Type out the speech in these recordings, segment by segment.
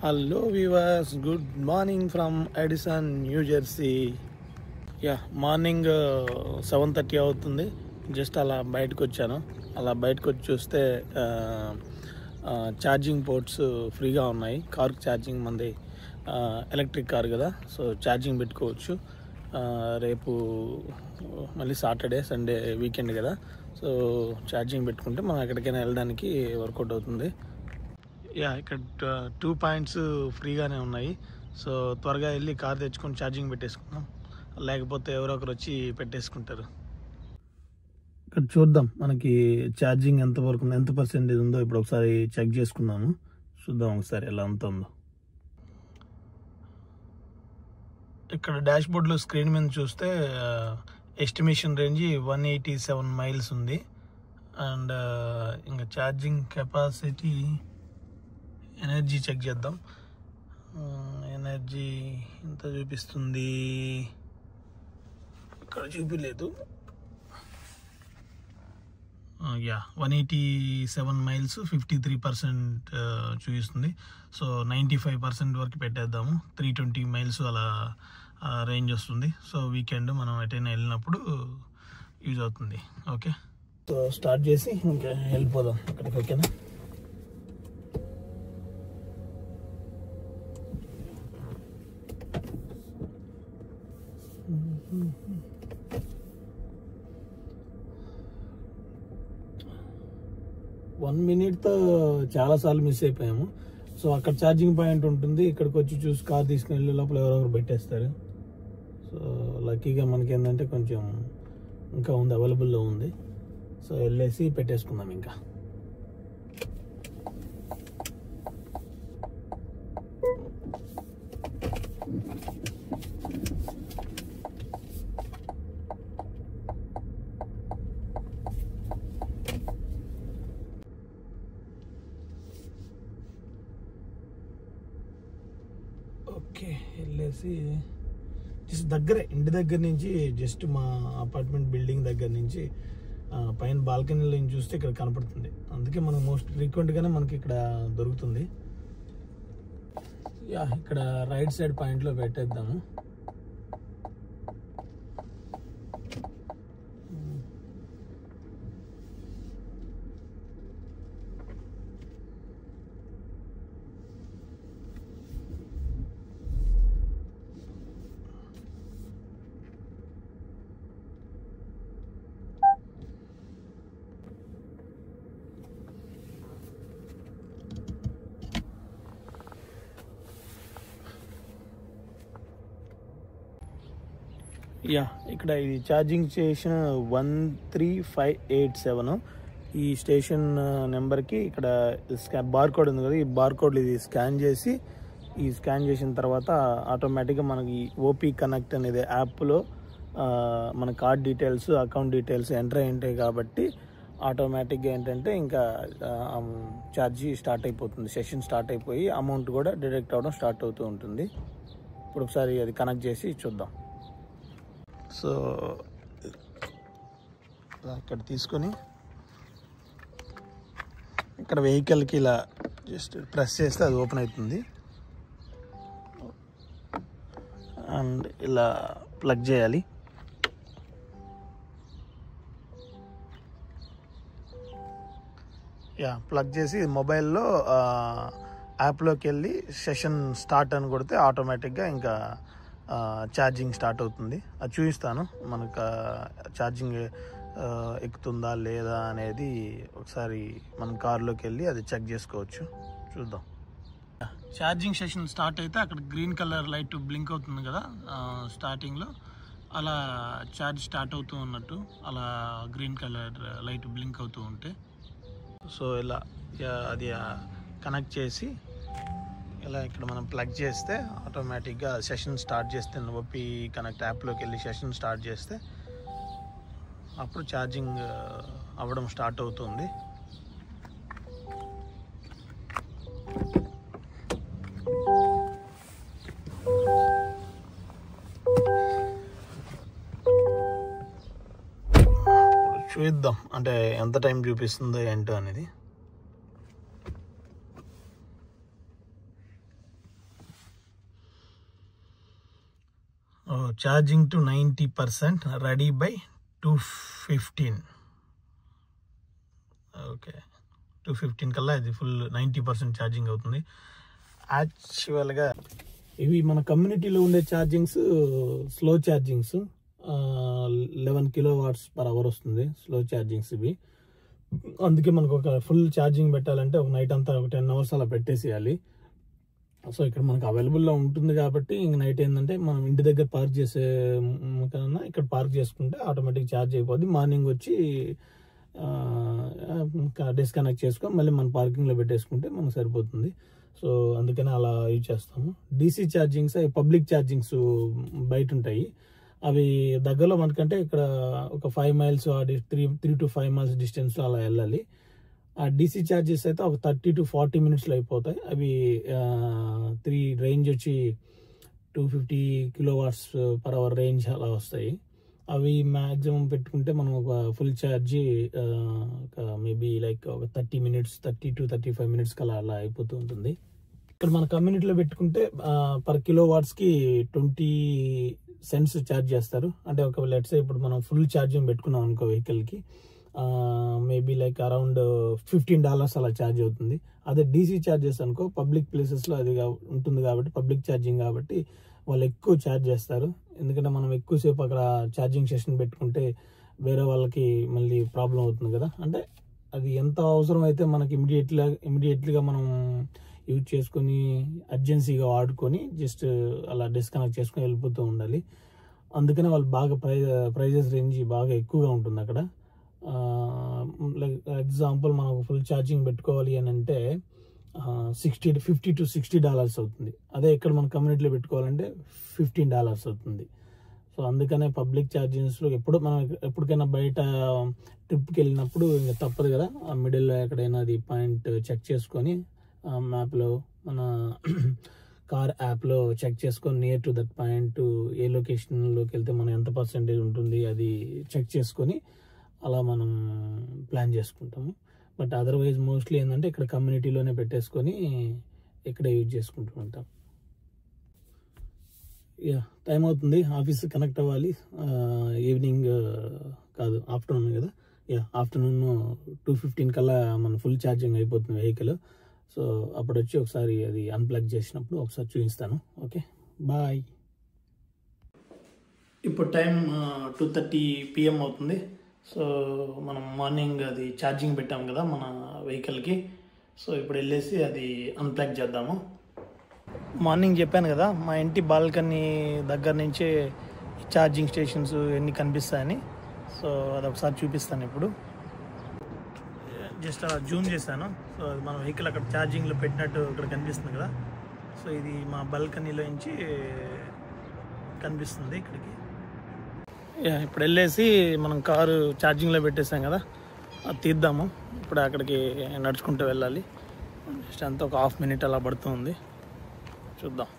Hello viewers, good morning from Edison, new Jersey. Morning 7:30 అవుతుంది. Just అలా బయటకు వచ్చాను. అలా బయటకు వచ్చి చూస్తే ఛార్జింగ్ పోర్ట్స్ ఫ్రీగా ఉన్నాయి. కార్కి ఛార్జింగ్, మంది ఎలక్ట్రిక్ కార్ కదా, సో ఛార్జింగ్ పెట్టుకోవచ్చు. రేపు మళ్ళీ సాటర్డే, సండే వీకెండ్ కదా, సో ఛార్జింగ్ పెట్టుకుంటే మనం ఎక్కడికైనా వెళ్ళడానికి వర్కౌట్ అవుతుంది. ఇక్కడ 2 పాయింట్స్ ఫ్రీగానే ఉన్నాయి. సో త్వరగా వెళ్ళి కార్ తెచ్చుకొని ఛార్జింగ్ పెట్టేసుకుందాం, లేకపోతే ఎవరో ఒకరు వచ్చి పెట్టేసుకుంటారు. ఇక్కడ చూద్దాం మనకి ఛార్జింగ్ ఎంతవరకు ఉందో, ఎంత పర్సెంటేజ్ ఉందో ఇప్పుడు ఒకసారి చెక్ చేసుకుందాము. చూద్దాం ఒకసారి ఎలా ఎంత ఉందో. ఇక్కడ డాష్ బోర్డ్లో స్క్రీన్ మీద చూస్తే ఎస్టిమేషన్ రేంజ్ 187 మైల్స్ ఉంది. అండ్ ఇంకా ఛార్జింగ్ కెపాసిటీ, ఎనర్జీ చెక్ చేద్దాం. ఎనర్జీ ఎంత చూపిస్తుంది, ఇక్కడ చూపిలేదు. 187 మైల్స్ 53% చూపిస్తుంది. సో 95% వరకు పెట్టేద్దాము. 320 మైల్స్ అలా రేంజ్ వస్తుంది. సో వీకెండ్ మనం ఎటైనా వెళ్ళినప్పుడు యూజ్ అవుతుంది. ఓకే, సో స్టార్ట్ చేసి ఇంకా వెళ్ళిపోదాం అక్కడికి. ఓకేనా, వన్ మినిట్తో చాలాసార్లు మిస్ అయిపోయాము. సో అక్కడ ఛార్జింగ్ పాయింట్ ఉంటుంది, ఇక్కడికి వచ్చి చూసి కార్ తీసుకుని వెళ్ళే లోపల ఎవరెవరు పెట్టేస్తారు. సో లక్కీగా మనకి ఏంటంటే కొంచెం ఇంకా ఉంది, అవైలబుల్లో ఉంది. సో వెళ్ళేసి పెట్టేసుకుందాం ఇంకా. ఓకే, వెళ్ళేసి జస్ట్ దగ్గరే, ఇంటి దగ్గర నుంచి జస్ట్ మా అపార్ట్మెంట్ బిల్డింగ్ దగ్గర నుంచి పైన బాల్కనీలో నుంచి చూస్తే ఇక్కడ కనపడుతుంది. అందుకే మనం మోస్ట్ ఫ్రీక్వెంట్గానే మనకి ఇక్కడ దొరుకుతుంది. ఇక్కడ రైట్ సైడ్ పాయింట్లో పెట్టేద్దాము. ఇక్కడ ఇది ఛార్జింగ్ స్టేషన్ 13587. ఈ స్టేషన్ నెంబర్కి ఇక్కడ బార్కోడ్ ఉంది కదా, ఈ బార్కోడ్ ఇది స్కాన్ చేసి, ఈ స్కాన్ చేసిన తర్వాత ఆటోమేటిక్గా మనకి ఓపీ కనెక్ట్ అనేది యాప్లో మన card details, account details enter అయి ఉంటాయి కాబట్టి ఆటోమేటిక్గా ఏంటంటే ఇంకా ఛార్జీ స్టార్ట్ అయిపోతుంది. సెషన్ స్టార్ట్ అయిపోయి అమౌంట్ కూడా డిడక్ట్ అవ్వడం స్టార్ట్ అవుతూ ఉంటుంది. ఇప్పుడు ఒకసారి అది కనెక్ట్ చేసి చూద్దాం. సో ఇక్కడ తీసుకొని ఇక్కడ వెహికల్కి ఇలా జస్ట్ ప్రెస్ చేస్తే అది ఓపెన్ అవుతుంది. అండ్ ఇలా ప్లగ్ చేయాలి. ప్లగ్ చేసి మొబైల్లో యాప్లోకి వెళ్ళి సెషన్ స్టార్ట్ అని కొడితే ఆటోమేటిక్గా ఇంకా ఛార్జింగ్ స్టార్ట్ అవుతుంది. అది చూపిస్తాను మనకు ఛార్జింగ్ ఎక్కుతుందా లేదా అనేది. ఒకసారి మనం కార్లోకి వెళ్ళి అది చెక్ చేసుకోవచ్చు. చూద్దాం. ఛార్జింగ్ సెషన్ స్టార్ట్ అయితే అక్కడ గ్రీన్ కలర్ లైట్ బ్లింక్ అవుతుంది కదా స్టార్టింగ్లో, అలా ఛార్జ్ స్టార్ట్ అవుతూ ఉన్నట్టు అలా గ్రీన్ కలర్ లైట్ బ్లింక్ అవుతూ ఉంటే, సో ఇలా అది కనెక్ట్ చేసి ఇలా ఇక్కడ మనం ప్లగ్ చేస్తే ఆటోమేటిక్గా సెషన్ స్టార్ట్ చేస్తే, ఓపీ కనెక్ట్ యాప్లోకి వెళ్ళి సెషన్ స్టార్ట్ చేస్తే అప్పుడు ఛార్జింగ్ అవ్వడం స్టార్ట్ అవుతుంది. చూద్దాం అంటే ఎంత టైం చూపిస్తుందో ఏంటో అనేది. Charging to 90%, ready by 2:15. Okay, 2:15 కల్లా ఇది ఫుల్ 90% ఛార్జింగ్ అవుతుంది. యాక్చువల్గా ఇవి మన కమ్యూనిటీలో ఉండే ఛార్జింగ్స్ స్లో ఛార్జింగ్స్, 11 kW/h వస్తుంది స్లో ఛార్జింగ్స్ ఇవి. అందుకే మనకు ఒక ఫుల్ ఛార్జింగ్ పెట్టాలంటే ఒక నైట్ అంతా ఒక 10 hours అలా పెట్టేసేయాలి. సో ఇక్కడ మనకు అవైలబుల్లో ఉంటుంది కాబట్టి ఇంక నైట్ ఏంటంటే మనం ఇంటి దగ్గర పార్క్ చేసే కన్నా ఇక్కడ పార్క్ చేసుకుంటే ఆటోమేటిక్ ఛార్జ్ అయిపోద్ది. మార్నింగ్ వచ్చి డిస్కనెక్ట్ చేసుకొని మళ్ళీ మన పార్కింగ్లో పెట్టేసుకుంటే మనకు సరిపోతుంది. సో అందుకని అలా యూజ్ చేస్తాము. డీసీ ఛార్జింగ్స్, పబ్లిక్ ఛార్జింగ్స్ బయట ఉంటాయి. అవి దగ్గరలో మనకంటే ఇక్కడ ఒక 5 miles 3 to 5 miles డిస్టెన్స్లో అలా వెళ్ళాలి. ఆ డీసీ ఛార్జెస్ అయితే ఒక 30 to 40 minutesలో అయిపోతాయి. అవి రేంజ్ వచ్చి 250 kW/h రేంజ్ అలా వస్తాయి. అవి మ్యాక్సిమం పెట్టుకుంటే మనం ఒక ఫుల్ ఛార్జ్ మేబీ లైక్ ఒక 30 to 35 minutes అలా అయిపోతూ ఉంటుంది. ఇక్కడ మన కమ్యూనిటీలో పెట్టుకుంటే పర్ కిలోవాట్స్కి 20 cents ఛార్జ్ చేస్తారు. అంటే ఒక లెట్స్ ఇప్పుడు మనం ఫుల్ ఛార్జింగ్ పెట్టుకున్నాం అనుకో వెహికల్కి, మేబీ లైక్ అరౌండ్ $15 అలా ఛార్జ్ అవుతుంది. అదే డీసీ ఛార్జెస్ అనుకో పబ్లిక్ ప్లేసెస్లో అది ఉంటుంది కాబట్టి, పబ్లిక్ ఛార్జింగ్ కాబట్టి వాళ్ళు ఎక్కువ ఛార్జ్ చేస్తారు. ఎందుకంటే మనం ఎక్కువసేపు అక్కడ ఛార్జింగ్ సెషన్ పెట్టుకుంటే వేరే వాళ్ళకి మళ్ళీ ప్రాబ్లం అవుతుంది కదా. అంటే అది ఎంత అవసరం అయితే మనకి ఇమీడియట్లీగా మనం యూజ్ చేసుకొని అర్జెన్సీగా వాడుకొని జస్ట్ అలా డిస్కనెక్ట్ చేసుకొని వెళ్ళిపోతూ ఉండాలి. అందుకనే వాళ్ళు బాగా ప్రైజెస్ రేంజ్ బాగా ఎక్కువగా ఉంటుంది అక్కడ. లైక్ ఎగ్జాంపుల్ మనం ఫుల్ ఛార్జింగ్ పెట్టుకోవాలి అని అంటే $50 to $60 అవుతుంది. అదే ఇక్కడ మన కమ్యూనిటీలో పెట్టుకోవాలంటే $15 అవుతుంది. సో అందుకనే పబ్లిక్ ఛార్జింగ్స్లో మనం ఎప్పటికైనా బయట ట్రిప్కి వెళ్ళినప్పుడు ఇంకా తప్పదు కదా, ఆ మిడిల్లో ఎక్కడైనా అది పాయింట్ చెక్ చేసుకొని మ్యాప్లో మన కార్ యాప్లో చెక్ చేసుకొని నియర్ టు దట్ పాయింట్ ఏ లొకేషన్లోకి వెళ్తే మనం ఎంత పర్సెంటేజ్ ఉంటుంది అది చెక్ చేసుకొని అలా మనం ప్లాన్ చేసుకుంటాము. బట్ అదర్వైజ్ మోస్ట్లీ ఏంటంటే ఇక్కడ కమ్యూనిటీలోనే పెట్టేసుకొని ఇక్కడ యూజ్ చేసుకుంటూ ఉంటాం. టైం అవుతుంది, ఆఫీస్ కనెక్ట్ అవ్వాలి. ఈవినింగ్ కాదు, ఆఫ్టర్నూన్ కదా. ఆఫ్టర్నూన్ 2:15 కల్లా మన ఫుల్ ఛార్జింగ్ అయిపోతుంది వెహికల్. సో అప్పుడు వచ్చి ఒకసారి అది అన్ప్లగ్ చేసినప్పుడు ఒకసారి చూపిస్తాను. Okay, bye. ఇప్పుడు టైం 2:30 PM అవుతుంది. సో మనం మార్నింగ్ అది ఛార్జింగ్ పెట్టాం కదా మన వెహికల్కి. సో ఇప్పుడు వెళ్ళేసి అది అన్ప్లగ్ చేద్దాము. మార్నింగ్ చెప్పాను కదా మా ఇంటి బాల్కనీ దగ్గర నుంచే ఛార్జింగ్ స్టేషన్స్ ఎన్ని కనిపిస్తాయని. సో అది ఒకసారి చూపిస్తాను. ఇప్పుడు జస్ట్ అలా జూమ్ చేశాను. సో అది మన వెహికల్ అక్కడ ఛార్జింగ్లో పెట్టినట్టు ఇక్కడ కనిపిస్తుంది కదా. సో ఇది మా బాల్కనీలో నుంచి కనిపిస్తుంది ఇక్కడికి. ఇప్పుడు వెళ్ళేసి మనం కారు ఛార్జింగ్లో పెట్టేసాం కదా, అది తీద్దాము. ఇప్పుడు అక్కడికి నడుచుకుంటూ వెళ్ళాలి. జస్ట్ అంతా ఒక 1/2 minute అలా పడుతుంది, చూద్దాం.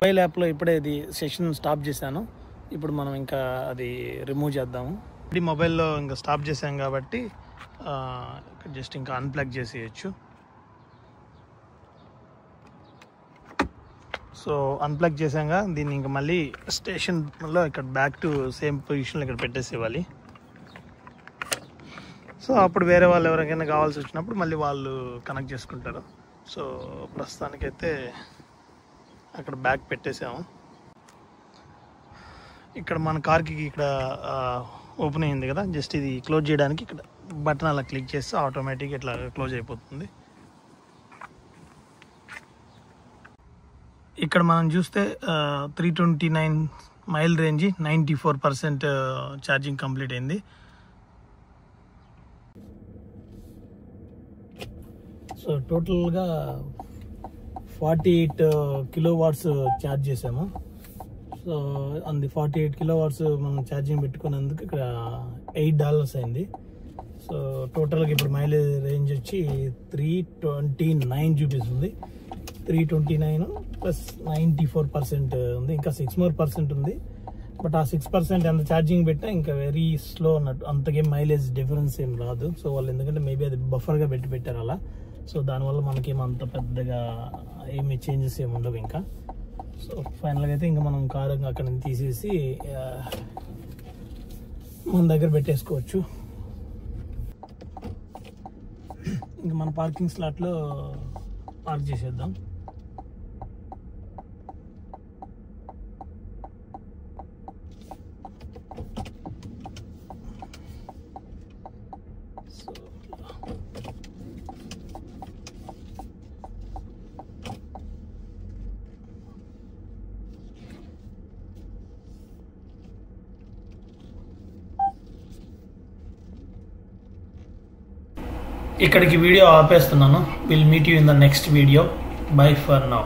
మొబైల్ యాప్లో ఇప్పుడే ఇది సెషన్ స్టాప్ చేశాను. ఇప్పుడు మనం ఇంకా అది రిమూవ్ చేద్దాము. ఇది మొబైల్లో ఇంకా స్టాప్ చేసాం కాబట్టి జస్ట్ ఇంకా అన్ప్లగ్ చేసేయచ్చు. సో అన్ప్లగ్ చేసాక దీన్ని ఇంకా మళ్ళీ స్టేషన్లో ఇక్కడ బ్యాక్ టు సేమ్ పొజిషన్లో ఇక్కడ పెట్టేసి ఇవ్వాలి. సో అప్పుడు వేరే వాళ్ళు ఎవరికైనా కావాల్సి వచ్చినప్పుడు మళ్ళీ వాళ్ళు కనెక్ట్ చేసుకుంటారు. సో ప్రస్తుతానికైతే అక్కడ బ్యాక్ పెట్టేసాము. ఇక్కడ మన కార్కి ఇక్కడ ఓపెన్ అయింది కదా, జస్ట్ ఇది క్లోజ్ చేయడానికి ఇక్కడ బటన్ అలా క్లిక్ చేస్తే ఆటోమేటిక్ ఇట్లా క్లోజ్ అయిపోతుంది. ఇక్కడ మనం చూస్తే 329 మైల్ రేంజ్, 94% ఛార్జింగ్ కంప్లీట్ అయింది. సో టోటల్గా 48 kilowatts ఛార్జ్ చేసాము. సో అంది 48 కిలోవాట్స్ మనం ఛార్జింగ్ పెట్టుకున్నందుకు ఇక్కడ $8 అయింది. సో టోటల్గా ఇప్పుడు మైలేజ్ రేంజ్ వచ్చి 329 చూపిస్తుంది. 329 ప్లస్ 94% ఉంది, ఇంకా 6% ఉంది. బట్ ఆ 6% ఎంత ఛార్జింగ్ పెట్టినా ఇంకా వెరీ స్లో అన్నట్టు, అంతకేం మైలేజ్ డిఫరెన్స్ ఏం రాదు. సో వాళ్ళు ఎందుకంటే మేబీ అది బఫర్గా పెట్టారు అలా. సో దానివల్ల మనకేం అంత పెద్దగా ఏమి చేంజెస్ ఏమి ఉండవు ఇంకా. సో ఫైనల్గా అయితే ఇంకా మనం కారు అక్కడ నుంచి తీసేసి మన దగ్గర పెట్టేసుకోవచ్చు. ఇంకా మన పార్కింగ్ స్లాట్లో పార్క్ చేసేద్దాం. ఇక్కడికి వీడియో ఆపేస్తున్నాను. Will meet you in the next video. Bye for now.